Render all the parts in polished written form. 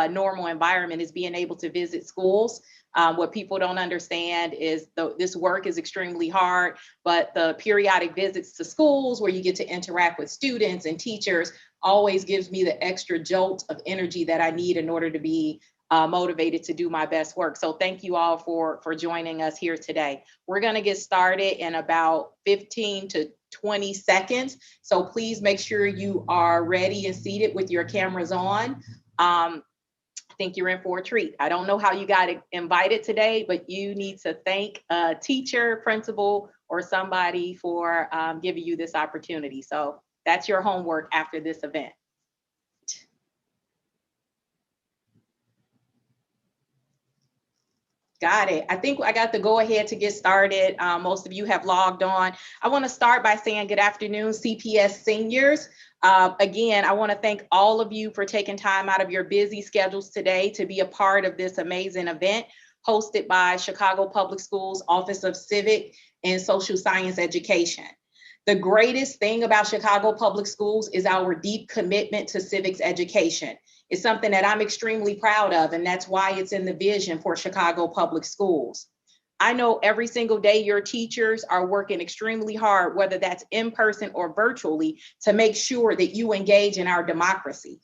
normal environment is being able to visit schools. What people don't understand is this work is extremely hard, but the periodic visits to schools where you get to interact with students and teachers always gives me the extra jolt of energy that I need in order to be motivated to do my best work. So thank you all for joining us here today. We're going to get started in about 15 to 20 seconds. So please make sure you are ready and seated with your cameras on. I think you're in for a treat. I don't know how you got invited today, but you need to thank a teacher, principal, or somebody for giving you this opportunity. So that's your homework after this event. Got it. I think I got the go ahead to get started. Most of you have logged on. I want to start by saying good afternoon, CPS seniors. Again, I want to thank all of you for taking time out of your busy schedules today to be a part of this amazing event hosted by Chicago Public Schools Office of Civic and Social Science Education. The greatest thing about Chicago Public Schools is our deep commitment to civics education. It's something that I'm extremely proud of, and that's why it's in the vision for Chicago Public Schools. I know every single day your teachers are working extremely hard, whether that's in person or virtually, to make sure that you engage in our democracy.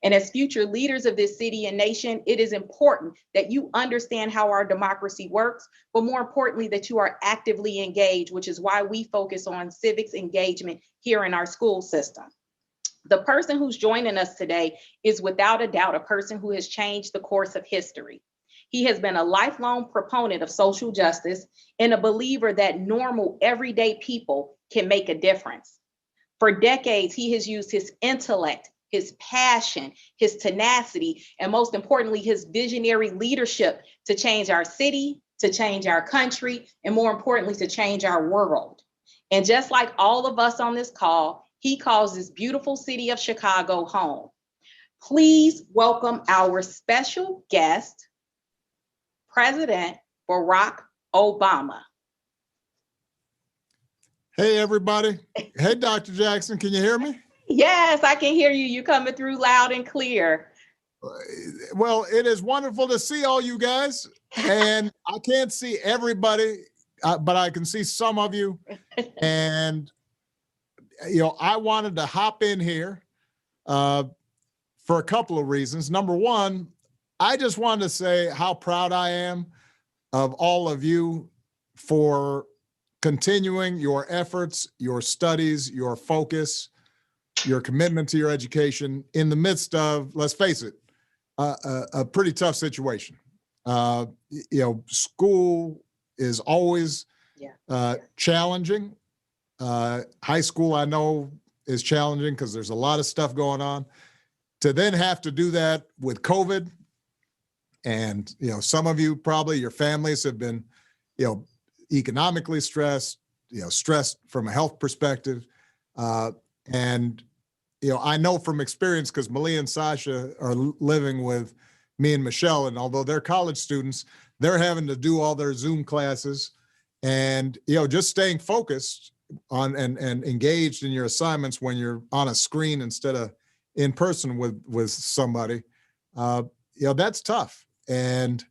And as future leaders of this city and nation, it is important that you understand how our democracy works, but more importantly, that you are actively engaged, which is why we focus on civics engagement here in our school system. The person who's joining us today is without a doubt a person who has changed the course of history. He has been a lifelong proponent of social justice and a believer that normal, everyday people can make a difference. For decades, he has used his intellect, his passion, his tenacity, and most importantly, his visionary leadership to change our city, to change our country, and more importantly, to change our world. And just like all of us on this call, he calls this beautiful city of Chicago home. Please welcome our special guest, President Barack Obama. Hey, everybody. Hey, Dr. Jackson, can you hear me? Yes, I can hear you. You're coming through loud and clear. Well, it is wonderful to see all you guys. And I can't see everybody, but I can see some of you. And I wanted to hop in here for a couple of reasons. Number one, I just wanted to say how proud I am of all of you for continuing your efforts, your studies, your focus, your commitment to your education in the midst of, let's face it, a pretty tough situation. School is always challenging. High school, I know, is challenging because there's a lot of stuff going on. To then have to do that with COVID, and some of you probably, your families have been, economically stressed, stressed from a health perspective, and I know from experience because Malia and Sasha are living with me and Michelle, and although they're college students, they're having to do all their Zoom classes, and just staying focused on and engaged in your assignments when you're on a screen instead of in person with somebody, that's tough. And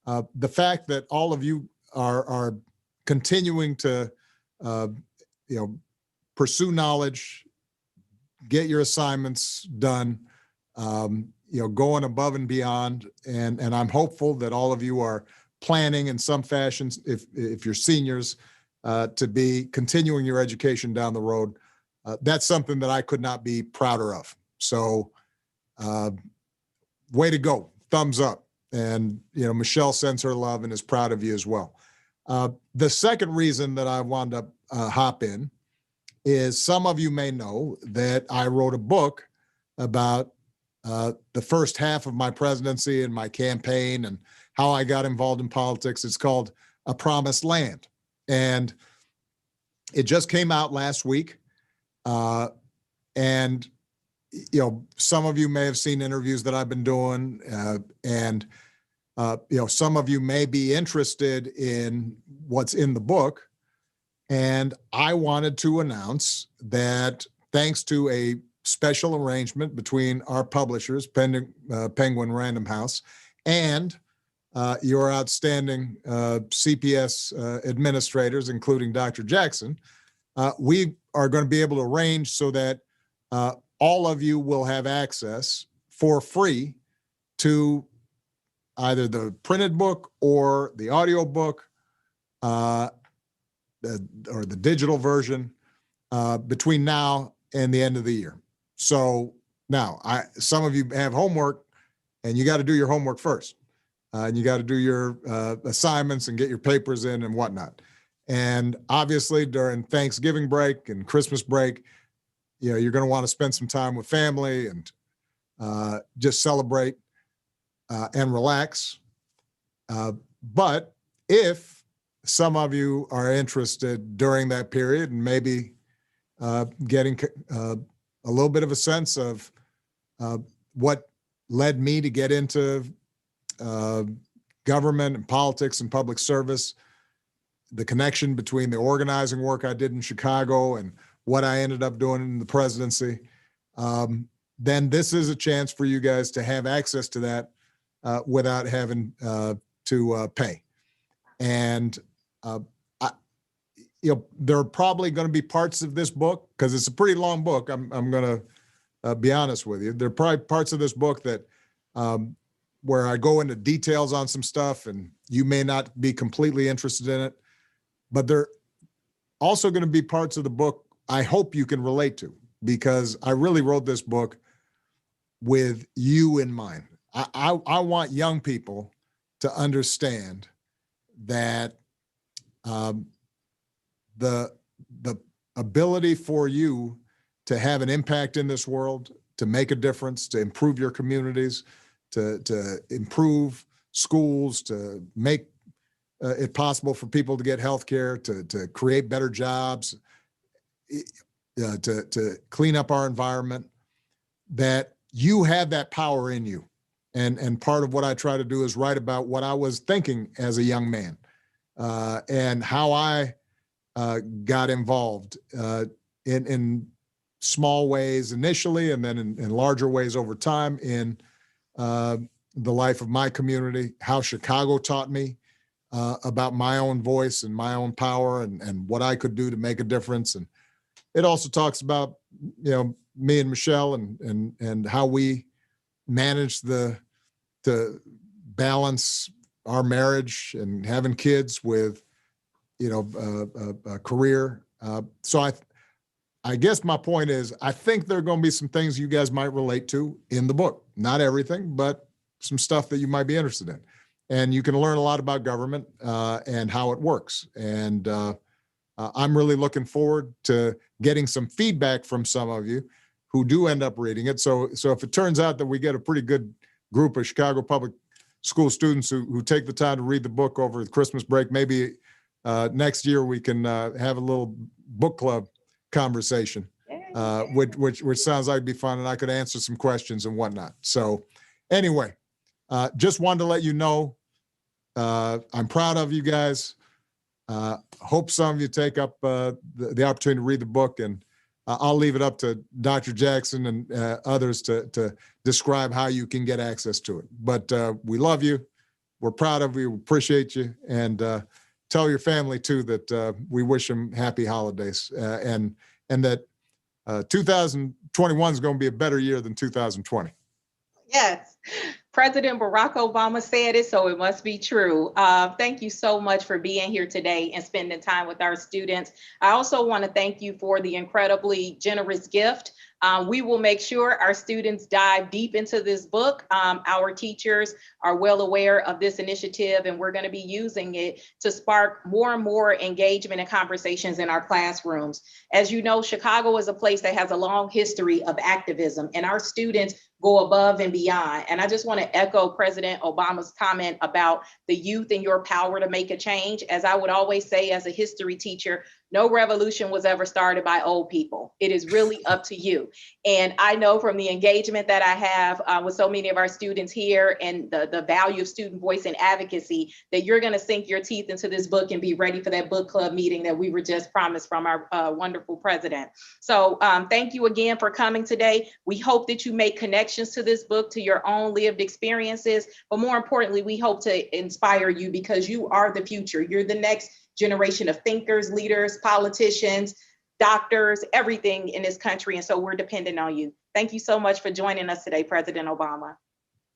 the fact that all of you are continuing to pursue knowledge, get your assignments done, going above and beyond, and I'm hopeful that all of you are planning in some fashion, if you're seniors, to be continuing your education down the road. That's something that I could not be prouder of. So way to go, thumbs up. And, Michelle sends her love and is proud of you as well. The second reason that I wanted to hop in is some of you may know that I wrote a book about the first half of my presidency and my campaign and how I got involved in politics. It's called A Promised Land. And it just came out last week. And some of you may have seen interviews that I've been doing, and some of you may be interested in what's in the book. And I wanted to announce that thanks to a special arrangement between our publishers, Penguin Random House, and your outstanding CPS administrators, including Dr. Jackson. We are going to be able to arrange so that all of you will have access for free to either the printed book or the audio book or the digital version between now and the end of the year. So now, some of you have homework, and you got to do your homework first. And you got to do your assignments and get your papers in and whatnot. And obviously, during Thanksgiving break and Christmas break, you're going to want to spend some time with family and just celebrate and relax. But if some of you are interested during that period and maybe getting a little bit of a sense of what led me to get into government and politics and public service, the connection between the organizing work I did in Chicago and what I ended up doing in the presidency, then this is a chance for you guys to have access to that without having to pay. And there are probably going to be parts of this book, because it's a pretty long book. I'm going to be honest with you. There are probably parts of this book that where I go into details on some stuff, and you may not be completely interested in it. But there are also going to be parts of the book I hope you can relate to, because I really wrote this book with you in mind. I want young people to understand that the ability for you to have an impact in this world, to make a difference, to improve your communities, to improve schools, to make it possible for people to get health care, to create better jobs, to clean up our environment, that you have that power in you. And part of what I try to do is write about what I was thinking as a young man and how I got involved in small ways initially, and then in larger ways over time in the life of my community, how Chicago taught me about my own voice and my own power and what I could do to make a difference. And it also talks about, me and Michelle and how we managed to balance our marriage and having kids with, a career. So I guess my point is, I think there are going to be some things you guys might relate to in the book. Not everything, but some stuff that you might be interested in. And you can learn a lot about government and how it works. And I'm really looking forward to getting some feedback from some of you who do end up reading it. So if it turns out that we get a pretty good group of Chicago Public School students who take the time to read the book over the Christmas break, maybe next year we can have a little book club conversation, which sounds like it'd be fun, and I could answer some questions and whatnot. So anyway, just wanted to let you know, I'm proud of you guys. Hope some of you take up the opportunity to read the book, and I'll leave it up to Dr. Jackson and others to describe how you can get access to it. But we love you. We're proud of you. We appreciate you. And tell your family, too, that we wish them happy holidays and that 2021 is going to be a better year than 2020. Yes. President Barack Obama said it, so it must be true. Thank you so much for being here today and spending time with our students. I also want to thank you for the incredibly generous gift. We will make sure our students dive deep into this book. Our teachers are well aware of this initiative, and we're going to be using it to spark more and more engagement and conversations in our classrooms. As you know, Chicago is a place that has a long history of activism, and our students go above and beyond. And I just want to echo President Obama's comment about the youth and your power to make a change. As I would always say as a history teacher, No revolution was ever started by old people. It is really up to you. And I know from the engagement that I have with so many of our students here and the value of student voice and advocacy, that you're going to sink your teeth into this book and be ready for that book club meeting that we were just promised from our wonderful president. So thank you again for coming today. We hope that you make connections to this book, to your own lived experiences, but more importantly, we hope to inspire you, because you are the future. You're the next generation of thinkers, leaders, politicians, doctors, everything in this country. And so we're dependent on you. Thank you so much for joining us today, President Obama.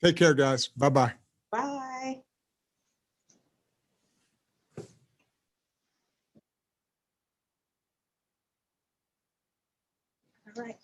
Take care, guys. Bye-bye. Bye. All right.